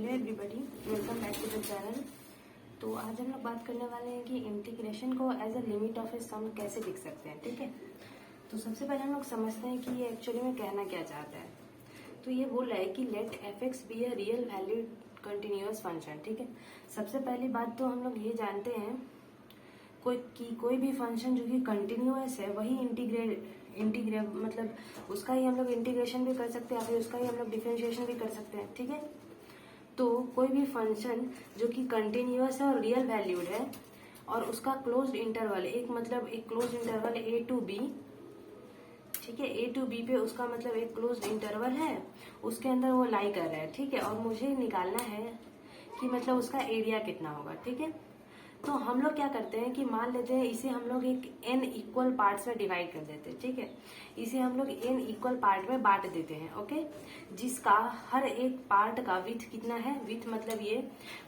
Hello everybody, welcome back to the channel. तो आज हम लोग बात करने वाले हैं कि इंटीग्रेशन को एज अ लिमिट ऑफ ए सम कैसे लिख सकते हैं। ठीक है, तो सबसे पहले हम लोग समझते हैं कि ये एक्चुअली में कहना क्या चाहता है। तो ये बोल रहा है कि let f x be a real valued continuous function. ठीक है, सबसे पहली बात तो हम लोग ये जानते हैं कोई भी फंक्शन जो कि कंटिन्यूअस है वही इंटीग्रेट मतलब उसका ही हम लोग इंटीग्रेशन भी कर सकते हैं या फिर उसका ही हम लोग डिफरेंशिएशन भी कर सकते हैं। ठीक है, तो कोई भी फंक्शन जो कि कंटिन्यूअस है और रियल वैल्यूड है और उसका क्लोज्ड इंटरवल एक closed interval a to b. ठीक है, ए टू बी पे उसका मतलब एक क्लोज्ड इंटरवल है, उसके अंदर वो लाई कर रहा है। ठीक है, और मुझे निकालना है कि मतलब उसका एरिया कितना होगा। ठीक है, तो हम लोग क्या करते हैं कि मान लेते हैं इसे हम लोग एक n इक्वल पार्ट्स में डिवाइड कर देते हैं। ठीक है, इसे हम लोग n इक्वल पार्ट में बांट देते हैं। ओके, जिसका हर एक पार्ट का विड्थ कितना है, विड्थ मतलब ये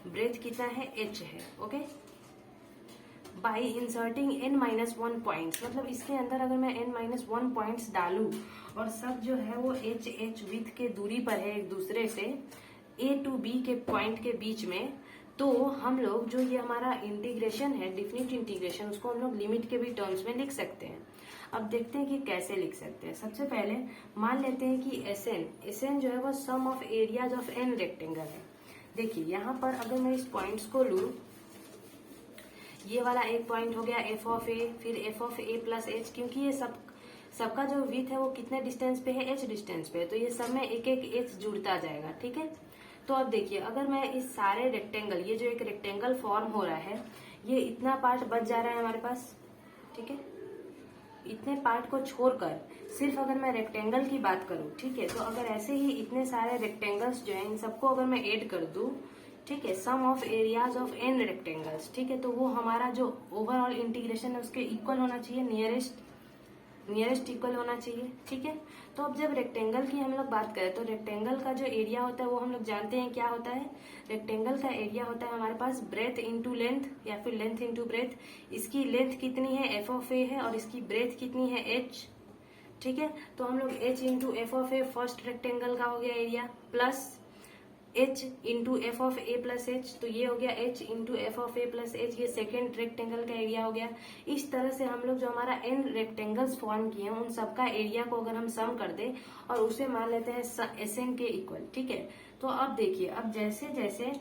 ब्रेथ कितना है, h है। Okay, by inserting n-1 points, मतलब इसके अंदर अगर मैं n-1 पॉइंट्स डालू और सब जो है वो h विड्थ के दूरी पर है एक दूसरे से a टू b के पॉइंट के बीच में, तो हम लोग जो ये हमारा इंटीग्रेशन है डिफिनिट इंटीग्रेशन, उसको हम लोग लिमिट के भी टर्म्स में लिख सकते हैं। अब देखते हैं कि कैसे लिख सकते हैं। सबसे पहले मान लेते हैं कि एसएन जो है वो sum of areas of an rectangle है। देखिए यहाँ पर अगर मैं इस पॉइंट्स को लूं, ये वाला एक पॉइंट हो गया एफ ऑफ ए, फिर F of A plus H, क्योंकि ये सबका जो विड्थ है वो कितने डिस्टेंस पे है, एच डिस्टेंस पे है, तो ये सब में एक एक एच जुड़ता जाएगा। ठीक है, तो अब देखिए अगर मैं इस सारे रेक्टेंगल, ये जो एक रेक्टेंगल फॉर्म हो रहा है, ये इतना पार्ट बच जा रहा है हमारे पास। ठीक है, इतने पार्ट को छोड़कर सिर्फ अगर मैं रेक्टेंगल की बात करूं, ठीक है, तो अगर ऐसे ही इतने सारे रेक्टेंगल्स जो हैं इन सबको अगर मैं ऐड कर दूं, ठीक है, sum of areas of an rectangles, ठीक है, तो वो हमारा जो ओवरऑल इंटीग्रेशन है उसके इक्वल होना चाहिए, नियरेस्ट इक्वल होना चाहिए। ठीक है, तो अब जब रेक्टेंगल की हम लोग बात करें तो रेक्टेंगल का जो एरिया होता है वो हम लोग जानते हैं क्या होता है। रेक्टेंगल का एरिया होता है हमारे पास ब्रेथ इंटू लेंथ या फिर लेंथ इंटू ब्रेथ। इसकी लेंथ कितनी है, एफ ऑफ ए है, और इसकी ब्रेथ कितनी है, एच। ठीक है, तो हम लोग H into F of A first rectangle का हो गया area, plus h into F of A plus H, तो ये हो गया h into F of A plus H, ये सेकेंड रेक्टेंगल का एरिया हो गया। इस तरह से हम लोग जो हमारा n रेक्टेंगल्स फॉर्म किए हैं उन सबका एरिया को अगर हम सम कर दे और उसे मान लेते हैं Sn के इक्वल। ठीक है, तो अब देखिए, अब जैसे जैसे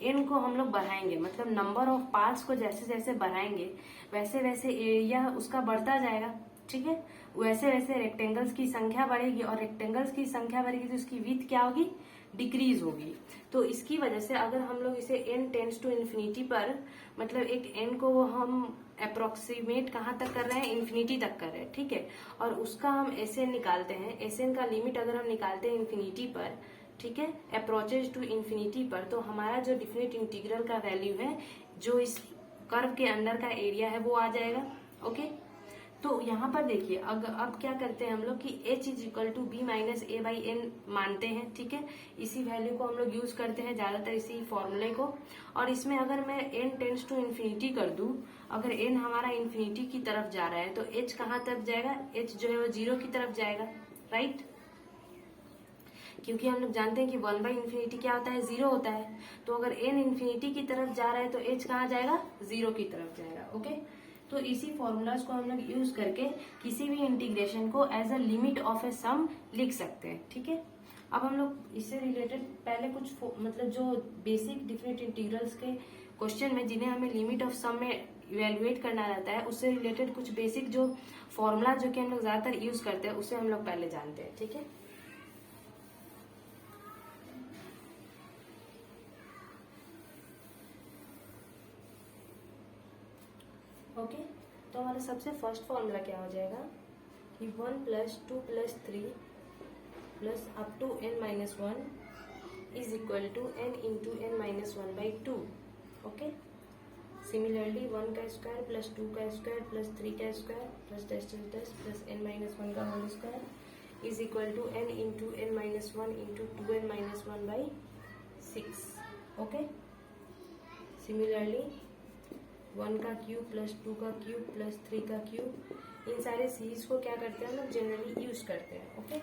n को हम लोग बढ़ाएंगे, मतलब नंबर ऑफ पार्ट्स को जैसे जैसे बढ़ाएंगे वैसे वैसे एरिया उसका बढ़ता जाएगा। ठीक है, वैसे वैसे रेक्टेंगल्स की संख्या बढ़ेगी और रेक्टेंगल्स की संख्या बढ़ेगी तो उसकी विड्थ क्या होगी, डिक्रीज होगी। तो इसकी वजह से अगर हम लोग इसे n टेंड्स टू इन्फिनिटी पर, मतलब एक n को वो हम अप्रोक्सीमेट कहाँ तक कर रहे हैं, इन्फिनिटी तक कर रहे हैं। ठीक है, और उसका हम Sn निकालते हैं। Sn का लिमिट अगर हम निकालते हैं इन्फिनिटी पर, ठीक है, अप्रोचेज टू इन्फिनिटी पर, तो हमारा जो डिफिनिट इंटीग्रल का वैल्यू है जो इस कर्व के अंदर का एरिया है वो आ जाएगा। ओके, तो यहाँ पर देखिए अब क्या करते हैं हम लोग कि h is equal to b minus a by n मानते हैं। ठीक है, इसी वैल्यू को हम लोग यूज करते हैं ज्यादातर, इसी फॉर्मूले को। और इसमें अगर मैं n टेंड्स टू इन्फिनिटी कर दूं, अगर n हमारा इन्फिनिटी की तरफ जा रहा है तो h कहाँ तक जाएगा, h जो है वो 0 की तरफ जाएगा, राइट, क्योंकि हम लोग जानते हैं कि 1 बाई इन्फिनिटी क्या होता है, 0 होता है। तो अगर n इन्फिनिटी की तरफ जा रहा है तो h कहाँ जाएगा, 0 की तरफ जाएगा। ओके, तो इसी फॉर्मूलाज को हम लोग यूज करके किसी भी इंटीग्रेशन को एज अ लिमिट ऑफ ए सम लिख सकते हैं। ठीक है, अब हम लोग इससे रिलेटेड पहले कुछ मतलब जो बेसिक डिफरेंट इंटीग्रल्स के क्वेश्चन में जिन्हें हमें लिमिट ऑफ सम में इवेल्युएट करना रहता है, उससे रिलेटेड कुछ बेसिक जो फॉर्मूला जो कि हम लोग ज्यादातर यूज करते हैं उसे हम लोग पहले जानते हैं। ठीक है, ओके, तो हमारा सबसे फर्स्ट फॉर्मूला क्या हो जाएगा कि 1 plus 2 plus 3 plus up to n-1 is equal to n into n-1 by 2। Okay, similarly 1 का स्क्वायर प्लस 2 का स्क्वायर प्लस 3 का square plus test plus n-1 का whole square is equal to n into n-1 into 2n-1 by 6। Okay, similarly 1 का cube plus 2 का cube plus 3 का cube, इन सारे series को क्या करते हैं हम लोग जनरली यूज करते हैं। ओके,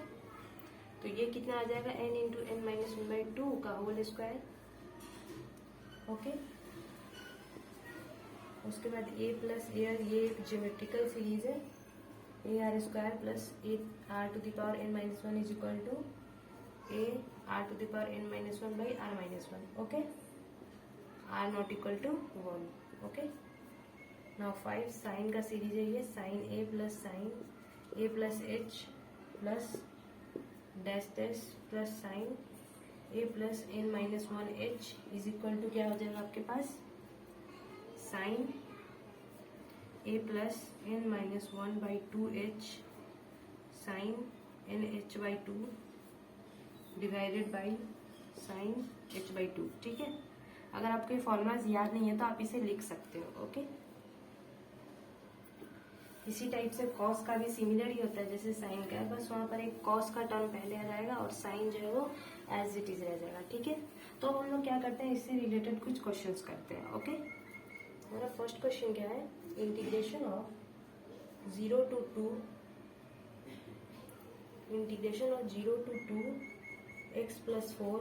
तो ये कितना आ जाएगा n इंटू n-1 बाई 2 का होल स्क्वायर ओके। उसके बाद a प्लस ए आर, ये एक ज्योमेट्रिकल सीरीज है, a r square plus a r to the power n minus one is equal to a r to the power n minus one by r minus one. Okay, r not equal to 1। Okay, now 5 sine का series है ये, sine a plus h plus dash dash plus sine a plus n minus one h is equal to क्या हो जाएगा आपके पास, sine a plus n minus one by two h sine n h by two divided by sine h by two. ठीक है, अगर आपको ये फॉर्मूलाज याद नहीं है तो आप इसे लिख सकते हो। ओके, इसी टाइप से कॉस का भी सिमिलर ही होता है जैसे साइन का है, बस वहां पर एक कॉस का टर्म पहले आ जाएगा और साइन जो है वो एज इट इज रह जाएगा। ठीक है, तो हम लोग क्या करते हैं, इससे रिलेटेड कुछ क्वेश्चंस करते हैं। ओके, हमारा फर्स्ट क्वेश्चन क्या है, integration of 0 to 2 x plus 4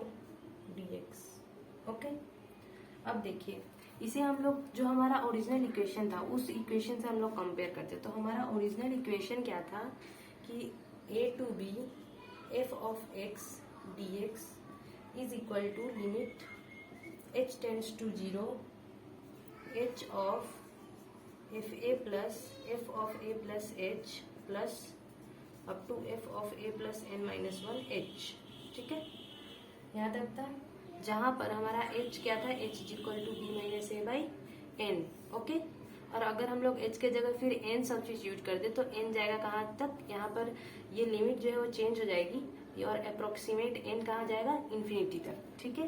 dx। Okay, अब देखिए इसे हम लोग जो हमारा ओरिजिनल इक्वेशन था उस इक्वेशन से हम लोग कंपेयर करते, तो हमारा ओरिजिनल इक्वेशन क्या था कि a to b f of x dx is equal to limit h tends to 0 h of f a plus h plus up to f of a plus n minus one h। ठीक है, याद रखता है, जहां पर हमारा h क्या था, h is equal to b minus a by n. Okay, और अगर हम लोग h के जगह फिर n सब्स्टिट्यूट कर दे तो n जाएगा कहाँ तक, यहाँ पर ये लिमिट जो है वो चेंज हो जाएगी और अप्रोक्सीमेट n कहाँ जाएगा, इन्फिनिटी तक। ठीक है,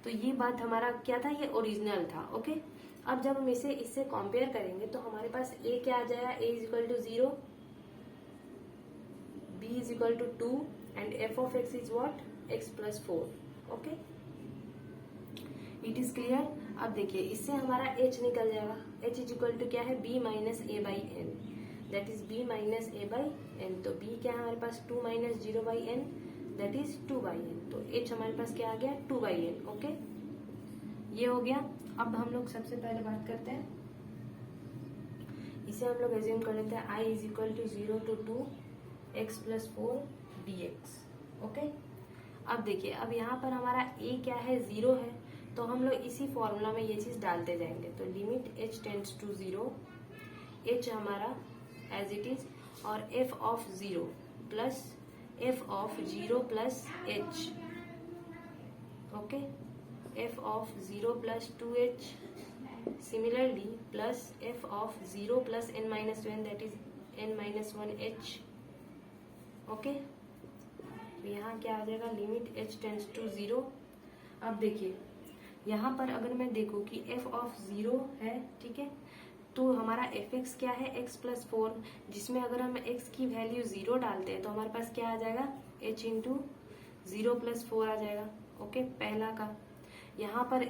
तो ये बात हमारा क्या था, ये ओरिजिनल था। ओके, अब जब हम इसे इससे कंपेयर करेंगे तो हमारे पास a क्या आ जाएगा, a is equal to 0, b is equal to 2 and f of x is what, x plus 4। Okay, it is clear. अब देखिए इससे हमारा h निकल जाएगा, h इज इक्वल टू क्या है, b minus a by n, that is b minus a by n. तो b क्या है हमारे पास, 2 minus 0 by n, that is 2 by n. तो h हमारे पास क्या आ गया, 2 बाई एन। ओके, ये हो गया। अब हम लोग सबसे पहले बात करते हैं, इसे हम लोग एज्यूम कर लेते हैं i is equal to 0 to 2 x plus 4 dx। Okay, अब देखिए अब यहाँ पर हमारा a क्या है, 0 है, तो हम लोग इसी फॉर्मूला में ये चीज डालते जाएंगे। तो limit h tends to 0, h हमारा एज इट इज और f of 0 plus f of 0 plus h। Okay, f of 0 plus 2h similarly plus f of 0 plus n minus one, that is n minus one h। Okay, तो यहाँ क्या आ जाएगा, limit h tends to 0। अब देखिए यहाँ पर अगर मैं देखूँ कि f ऑफ 0 है, ठीक है, तो हमारा fx क्या है, x प्लस 4, जिसमें अगर हम x की वैल्यू 0 डालते हैं तो हमारे पास क्या आ जाएगा, h इंटू 0 प्लस 4 आ जाएगा। ओके, पहला का यहाँ पर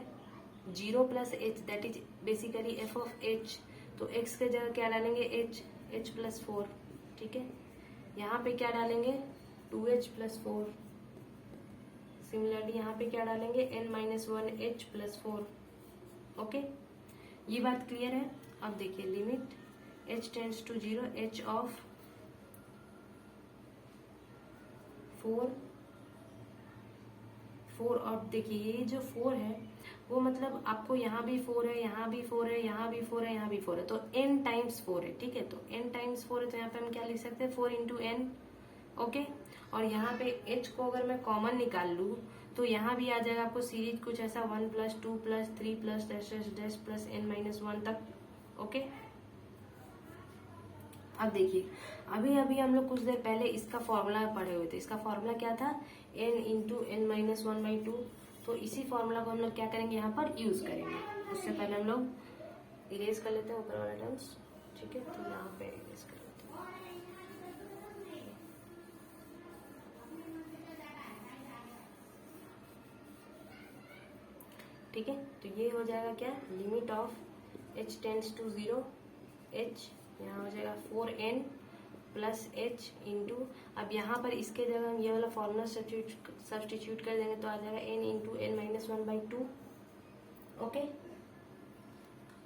0 plus h that is basically f of h, तो x के जगह क्या डालेंगे, h प्लस 4। ठीक है, यहाँ पे क्या डालेंगे, 2h प्लस 4। सिमिलरली यहाँ पे क्या डालेंगे, n minus one h plus 4। Okay, ये बात क्लियर है। अब देखिए limit h tends to 0, h of 4 और देखिए ये जो 4 है वो मतलब आपको यहाँ भी 4 है, यहाँ भी 4 है, यहाँ भी 4 है, यहाँ भी 4 है, तो n टाइम्स 4 है। ठीक है, तो n टाइम्स 4 है तो यहाँ पे हम क्या लिख सकते हैं, 4 इंटू n। ओके, और यहाँ पे h को अगर मैं कॉमन निकाल लूँ तो यहाँ भी आ जाएगा आपको सीरीज कुछ ऐसा 1 plus 2 plus 3 plus dash dash dash plus n minus 1 तक। ओके, अब देखिए अभी अभी हम लोग कुछ देर पहले इसका फॉर्मूला पढ़े हुए थे, इसका फॉर्मूला क्या था, n into n minus one by two. तो इसी फॉर्मूला को हम लोग क्या करेंगे, यहाँ पर यूज करेंगे। उससे पहले हम लोग इरेज कर लेते हैं ऊपर वाला टर्म्स। ठीक है, तो यहाँ पे इरेज कर लेते हैं। ठीक है, तो ये हो जाएगा क्या, limit of h tends to 0, h यहाँ हो जाएगा 4n प्लस h इंटू, अब यहाँ पर इसके जगह हम ये वाला फॉर्मूला सब्स्टिट्यूट कर देंगे तो आ जाएगा n into n minus one by two. Okay,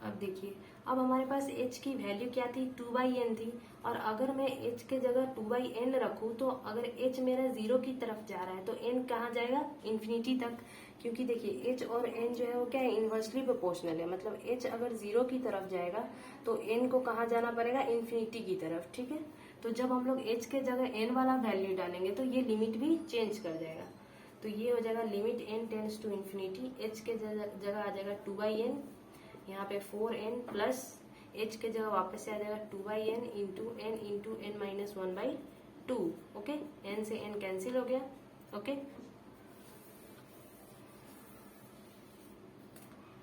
अब देखिए, अब हमारे पास h की वैल्यू क्या थी, 2/n थी, और अगर मैं h के जगह 2/n रखूं तो अगर h मेरा 0 की तरफ जा रहा है तो n कहाँ जाएगा, इन्फिनिटी तक, क्योंकि देखिए h और n जो है वो क्या है, इनवर्सली प्रोपोर्शनल है, मतलब h अगर 0 की तरफ जाएगा तो n को कहाँ जाना पड़ेगा, इन्फिनिटी की तरफ, ठीक है। तो जब हम लोग h के जगह n वाला वैल्यू डालेंगे तो ये लिमिट भी चेंज कर जाएगा, तो ये हो जाएगा limit n tends to infinity, h के जगह आ जाएगा 2/n, यहाँ पे 4n प्लस h के जगह वापस से आ जाएगा 2/n into n minus 1/2, okay, n से n कैंसिल हो गया, okay.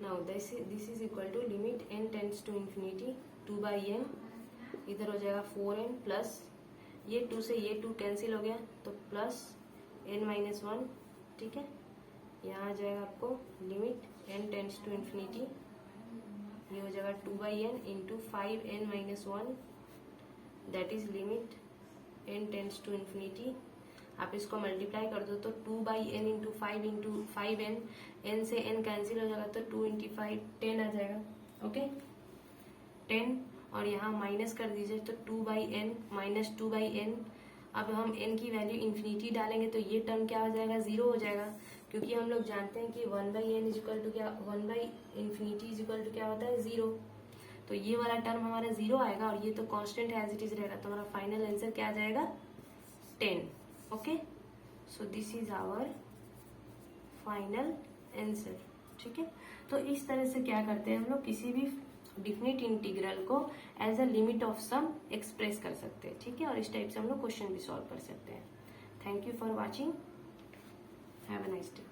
Now this is equal to limit n tends to infinity 2/n, इधर हो जाएगा 4n प्लस ये 2 से ये 2 कैंसिल हो गया तो प्लस n माइनस 1, ठीक है। यहाँ आ जाएगा आपको limit n tends to infinity, ये हो जाएगा 2/n into 5n minus 1, that is limit n tends to infinity. आप इसको मल्टीप्लाई कर दो तो 2/n इंटू 5n, n से n कैंसिल हो जाएगा तो 2 इंटू 5 10 आ जाएगा, ओके 10, और यहाँ माइनस कर दीजिए तो 2/n माइनस 2/n, अब हम n की वैल्यू इन्फिनिटी डालेंगे तो ये टर्म क्या हो जाएगा, 0 हो जाएगा, क्योंकि हम लोग जानते हैं कि 1/n इक्वल टू क्या, 1/इन्फिनिटी इक्वल टू क्या होता है, 0, तो ये वाला टर्म हमारा 0 आएगा और ये तो कांस्टेंट एज इट इज रहेगा, तो हमारा फाइनल आंसर क्या आ जाएगा, 10, okay. So this is our final answer, ठीक है। तो इस तरह से क्या करते हैं हम लोग, किसी भी डिफिनिट इंटीग्रल को as a limit of sum express कर सकते हैं, ठीक है, और इस टाइप से हम लोग क्वेश्चन भी सॉल्व कर सकते हैं। Thank you for watching, have a nice day.